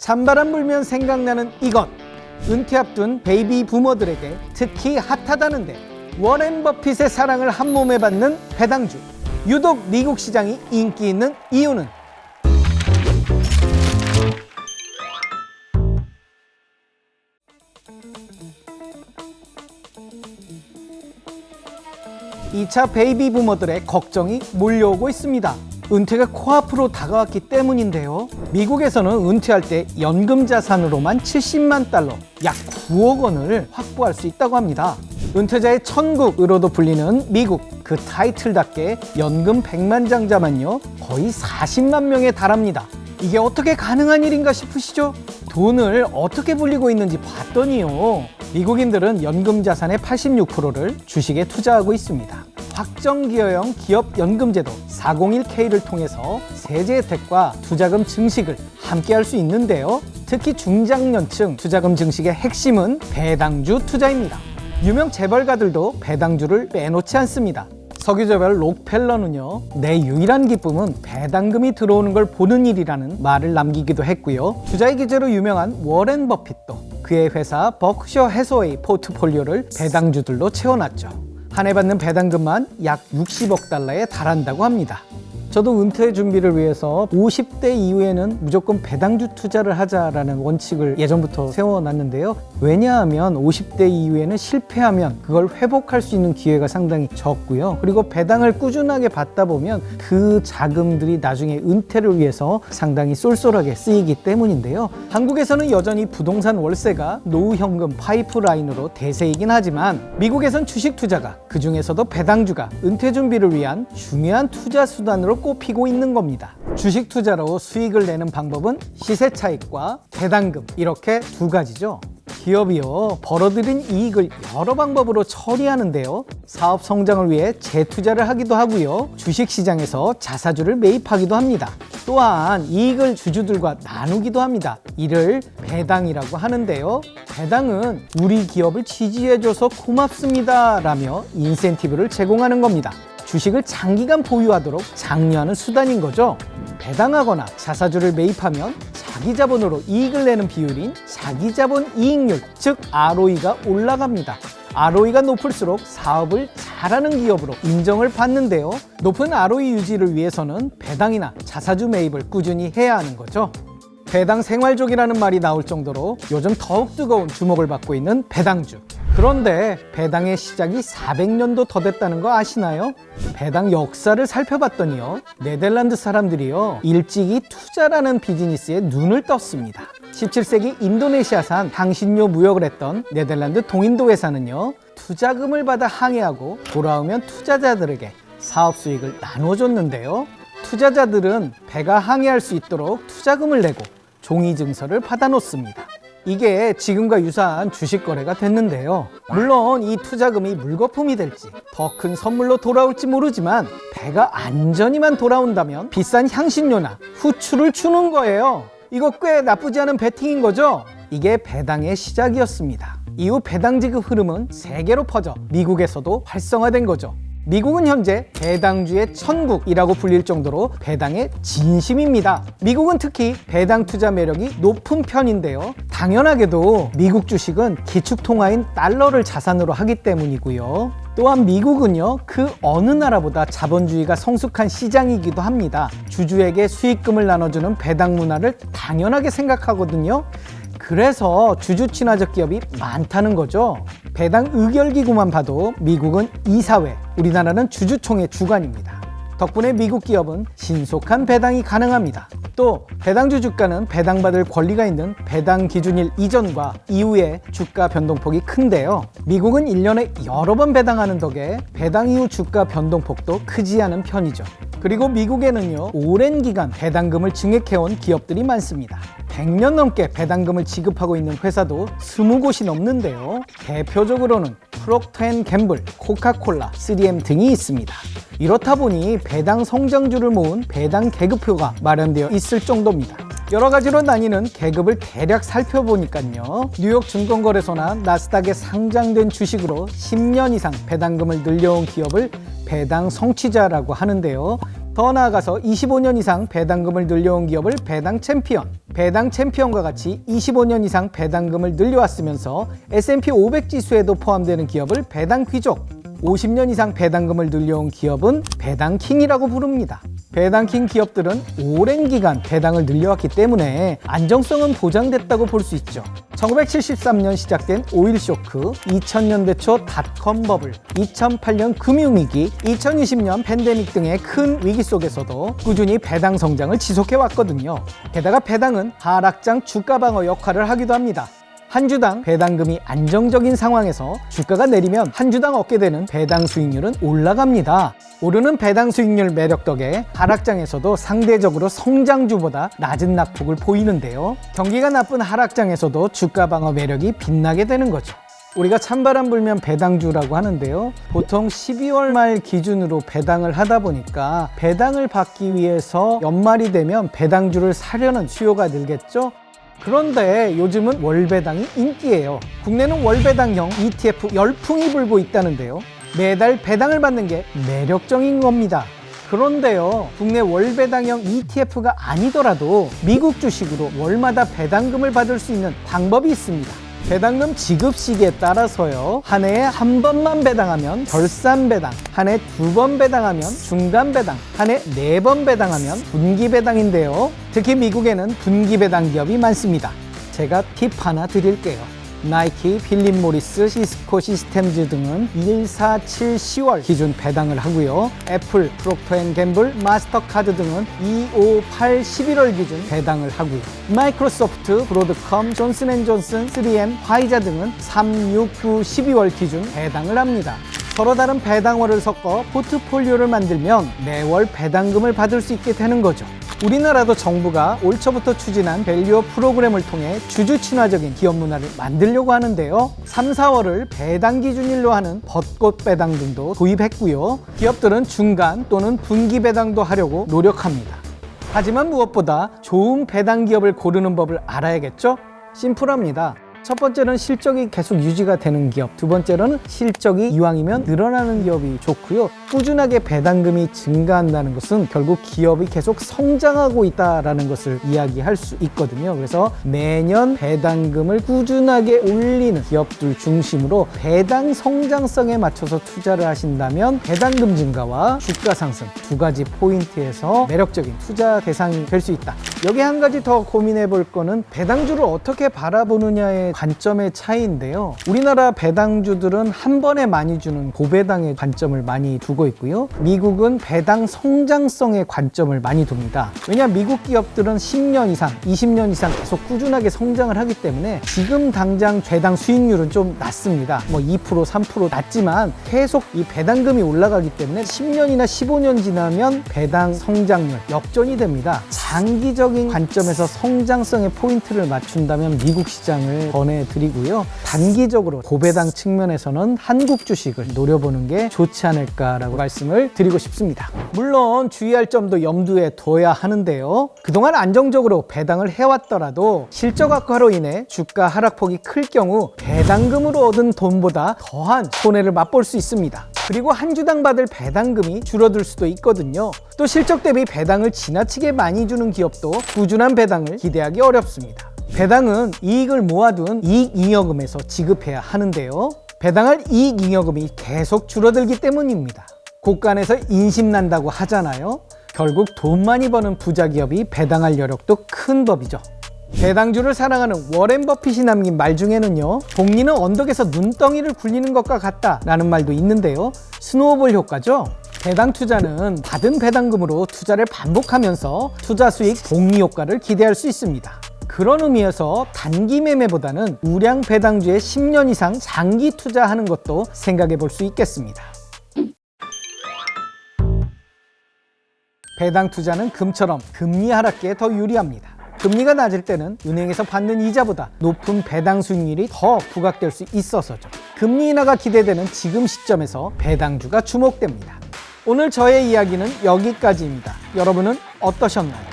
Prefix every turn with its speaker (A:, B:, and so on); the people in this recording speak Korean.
A: 찬바람 불면 생각나는 이것. 은퇴 앞둔 베이비 부머들에게 특히 핫하다는데 워렌 버핏의 사랑을 한몸에 받는 배당주. 유독 미국 시장이 인기 있는 이유는? 이 차 베이비 부머들의 걱정이 몰려오고 있습니다. 은퇴가 코앞으로 다가왔기 때문인데요. 미국에서는 은퇴할 때 연금 자산으로만 70만 달러, 약 9억 원을 확보할 수 있다고 합니다. 은퇴자의 천국으로도 불리는 미국, 그 타이틀답게 연금 100만 장자만요 거의 40만 명에 달합니다. 이게 어떻게 가능한 일인가 싶으시죠? 돈을 어떻게 불리고 있는지 봤더니요, 미국인들은 연금 자산의 86%를 주식에 투자하고 있습니다. 확정기여형 기업연금제도 401K를 통해서 세제 혜택과 투자금 증식을 함께 할 수 있는데요. 특히 중장년층 투자금 증식의 핵심은 배당주 투자입니다. 유명 재벌가들도 배당주를 빼놓지 않습니다. 석유재벌 록펠러는요, 내 유일한 기쁨은 배당금이 들어오는 걸 보는 일이라는 말을 남기기도 했고요. 투자의 기재로 유명한 워렌 버핏도 그의 회사 버크셔 해서웨이 포트폴리오를 배당주들로 채워놨죠. 한 해 받는 배당금만 약 60억 달러에 달한다고 합니다. 저도 은퇴 준비를 위해서 50대 이후에는 무조건 배당주 투자를 하자라는 원칙을 예전부터 세워놨는데요. 왜냐하면 50대 이후에는 실패하면 그걸 회복할 수 있는 기회가 상당히 적고요. 그리고 배당을 꾸준하게 받다 보면 그 자금들이 나중에 은퇴를 위해서 상당히 쏠쏠하게 쓰이기 때문인데요. 한국에서는 여전히 부동산 월세가 노후현금 파이프라인으로 대세이긴 하지만 미국에선 주식 투자가, 그 중에서도 배당주가 은퇴 준비를 위한 중요한 투자 수단으로 꼽히고 있는 겁니다. 주식 투자로 수익을 내는 방법은 시세 차익과 배당금, 이렇게 두 가지죠. 기업이요, 벌어들인 이익을 여러 방법으로 처리하는데요. 사업 성장을 위해 재투자를 하기도 하고요. 주식시장에서 자사주를 매입하기도 합니다. 또한 이익을 주주들과 나누기도 합니다. 이를 배당이라고 하는데요. 배당은 우리 기업을 지지해줘서 고맙습니다 라며 인센티브를 제공하는 겁니다. 주식을 장기간 보유하도록 장려하는 수단인 거죠. 배당하거나 자사주를 매입하면 자기 자본으로 이익을 내는 비율인 자기 자본 이익률, 즉 ROE가 올라갑니다. ROE가 높을수록 사업을 잘하는 기업으로 인정을 받는데요. 높은 ROE 유지를 위해서는 배당이나 자사주 매입을 꾸준히 해야 하는 거죠. 배당 생활족이라는 말이 나올 정도로 요즘 더욱 뜨거운 주목을 받고 있는 배당주. 그런데 배당의 시작이 400년도 더 됐다는 거 아시나요? 배당 역사를 살펴봤더니요, 네덜란드 사람들이요, 일찍이 투자라는 비즈니스에 눈을 떴습니다. 17세기 인도네시아산 향신료 무역을 했던 네덜란드 동인도 회사는요, 투자금을 받아 항해하고 돌아오면 투자자들에게 사업 수익을 나눠줬는데요. 투자자들은 배가 항해할 수 있도록 투자금을 내고 종이 증서를 받아 놓습니다. 이게 지금과 유사한 주식 거래가 됐는데요. 물론 이 투자금이 물거품이 될지 더 큰 선물로 돌아올지 모르지만 배가 안전히만 돌아온다면 비싼 향신료나 후추를 주는 거예요. 이거 꽤 나쁘지 않은 베팅인 거죠? 이게 배당의 시작이었습니다. 이후 배당 지급 흐름은 세계로 퍼져 미국에서도 활성화된 거죠. 미국은 현재 배당주의 천국이라고 불릴 정도로 배당의 진심입니다. 미국은 특히 배당 투자 매력이 높은 편인데요. 당연하게도 미국 주식은 기축통화인 달러를 자산으로 하기 때문이고요. 또한 미국은요, 그 어느 나라보다 자본주의가 성숙한 시장이기도 합니다. 주주에게 수익금을 나눠주는 배당 문화를 당연하게 생각하거든요. 그래서 주주 친화적 기업이 많다는 거죠. 배당 의결기구만 봐도 미국은 이사회, 우리나라는 주주총회 주관입니다. 덕분에 미국 기업은 신속한 배당이 가능합니다. 또 배당주 주가는 배당받을 권리가 있는 배당 기준일 이전과 이후의 주가 변동폭이 큰데요. 미국은 1년에 여러 번 배당하는 덕에 배당 이후 주가 변동폭도 크지 않은 편이죠. 그리고 미국에는요, 오랜 기간 배당금을 증액해온 기업들이 많습니다. 100년 넘게 배당금을 지급하고 있는 회사도 20곳이 넘는데요. 대표적으로는 프록터앤갬블, 코카콜라, 3M 등이 있습니다. 이렇다 보니 배당 성장주를 모은 배당 계급표가 마련되어 있을 정도입니다. 여러 가지로 나뉘는 계급을 대략 살펴보니까요, 뉴욕 증권거래소나 나스닥에 상장된 주식으로 10년 이상 배당금을 늘려온 기업을 배당 성취자라고 하는데요. 더 나아가서 25년 이상 배당금을 늘려온 기업을 배당 챔피언, 배당 챔피언과 같이 25년 이상 배당금을 늘려왔으면서 S&P 500 지수에도 포함되는 기업을 배당 귀족, 50년 이상 배당금을 늘려온 기업은 배당킹이라고 부릅니다. 배당킹 기업들은 오랜 기간 배당을 늘려왔기 때문에 안정성은 보장됐다고 볼 수 있죠. 1973년 시작된 오일 쇼크, 2000년대 초 닷컴 버블, 2008년 금융위기, 2020년 팬데믹 등의 큰 위기 속에서도 꾸준히 배당 성장을 지속해 왔거든요. 게다가 배당은 하락장 주가 방어 역할을 하기도 합니다. 한 주당 배당금이 안정적인 상황에서 주가가 내리면 한 주당 얻게 되는 배당 수익률은 올라갑니다. 오르는 배당 수익률 매력 덕에 하락장에서도 상대적으로 성장주보다 낮은 낙폭을 보이는데요. 경기가 나쁜 하락장에서도 주가 방어 매력이 빛나게 되는 거죠. 우리가 찬바람 불면 배당주라고 하는데요. 보통 12월 말 기준으로 배당을 하다 보니까 배당을 받기 위해서 연말이 되면 배당주를 사려는 수요가 늘겠죠. 그런데 요즘은 월배당이 인기예요. 국내는 월배당형 ETF 열풍이 불고 있다는데요. 매달 배당을 받는 게 매력적인 겁니다. 그런데요, 국내 월배당형 ETF가 아니더라도 미국 주식으로 월마다 배당금을 받을 수 있는 방법이 있습니다. 배당금 지급 시기에 따라서요, 한 해에 한 번만 배당하면 결산 배당, 한 해 두 번 배당하면 중단 배당, 한 해 네 번 배당하면 분기 배당인데요. 특히 미국에는 분기 배당 기업이 많습니다. 제가 팁 하나 드릴게요. 나이키, 필립 모리스, 시스코 시스템즈 등은 1, 4, 7, 10월 기준 배당을 하고요. 애플, 프록터 앤 갬블, 마스터카드 등은 2, 5, 8, 11월 기준 배당을 하고요. 마이크로소프트, 브로드컴, 존슨앤존슨, 3M, 화이자 등은 3, 6, 9, 12월 기준 배당을 합니다. 서로 다른 배당월을 섞어 포트폴리오를 만들면 매월 배당금을 받을 수 있게 되는 거죠. 우리나라도 정부가 올 초부터 추진한 밸류업 프로그램을 통해 주주 친화적인 기업 문화를 만들려고 하는데요. 3, 4월을 배당 기준일로 하는 벚꽃 배당 등도 도입했고요. 기업들은 중간 또는 분기 배당도 하려고 노력합니다. 하지만 무엇보다 좋은 배당 기업을 고르는 법을 알아야겠죠? 심플합니다. 첫 번째는 실적이 계속 유지가 되는 기업, 두 번째로는 실적이 이왕이면 늘어나는 기업이 좋고요. 꾸준하게 배당금이 증가한다는 것은 결국 기업이 계속 성장하고 있다는 것을 이야기할 수 있거든요. 그래서 매년 배당금을 꾸준하게 올리는 기업들 중심으로 배당 성장성에 맞춰서 투자를 하신다면 배당금 증가와 주가 상승 두 가지 포인트에서 매력적인 투자 대상이 될 수 있다. 여기 한 가지 더 고민해 볼 거는 배당주를 어떻게 바라보느냐의 관점의 차이인데요. 우리나라 배당주들은 한 번에 많이 주는 고배당의 관점을 많이 두고 있고요. 미국은 배당 성장성의 관점을 많이 둡니다. 왜냐하면 미국 기업들은 10년 이상, 20년 이상 계속 꾸준하게 성장을 하기 때문에 지금 당장 배당 수익률은 좀 낮습니다. 2%, 3% 낮지만 계속 이 배당금이 올라가기 때문에 10년이나 15년 지나면 배당 성장률 역전이 됩니다. 장기적인 관점에서 성장성의 포인트를 맞춘다면 미국 시장을 권해드리고요. 단기적으로 고배당 측면에서는 한국 주식을 노려보는 게 좋지 않을까라고 말씀을 드리고 싶습니다. 물론 주의할 점도 염두에 둬야 하는데요. 그동안 안정적으로 배당을 해왔더라도 실적 악화로 인해 주가 하락폭이 클 경우 배당금으로 얻은 돈보다 더한 손해를 맛볼 수 있습니다. 그리고 한 주당 받을 배당금이 줄어들 수도 있거든요. 또 실적 대비 배당을 지나치게 많이 주는 기업도 꾸준한 배당을 기대하기 어렵습니다. 배당은 이익을 모아둔 이익잉여금에서 지급해야 하는데요. 배당할 이익잉여금이 계속 줄어들기 때문입니다. 곳간에서 인심난다고 하잖아요. 결국 돈 많이 버는 부자 기업이 배당할 여력도 큰 법이죠. 배당주를 사랑하는 워렌 버핏이 남긴 말 중에는요, 복리는 언덕에서 눈덩이를 굴리는 것과 같다라는 말도 있는데요. 스노우볼 효과죠. 배당 투자는 받은 배당금으로 투자를 반복하면서 투자 수익 복리 효과를 기대할 수 있습니다. 그런 의미에서 단기 매매보다는 우량 배당주에 10년 이상 장기 투자하는 것도 생각해 볼 수 있겠습니다. 배당 투자는 금처럼 금리 하락기에 더 유리합니다. 금리가 낮을 때는 은행에서 받는 이자보다 높은 배당 수익률이 더 부각될 수 있어서죠. 금리 인하가 기대되는 지금 시점에서 배당주가 주목됩니다. 오늘 저의 이야기는 여기까지입니다. 여러분은 어떠셨나요?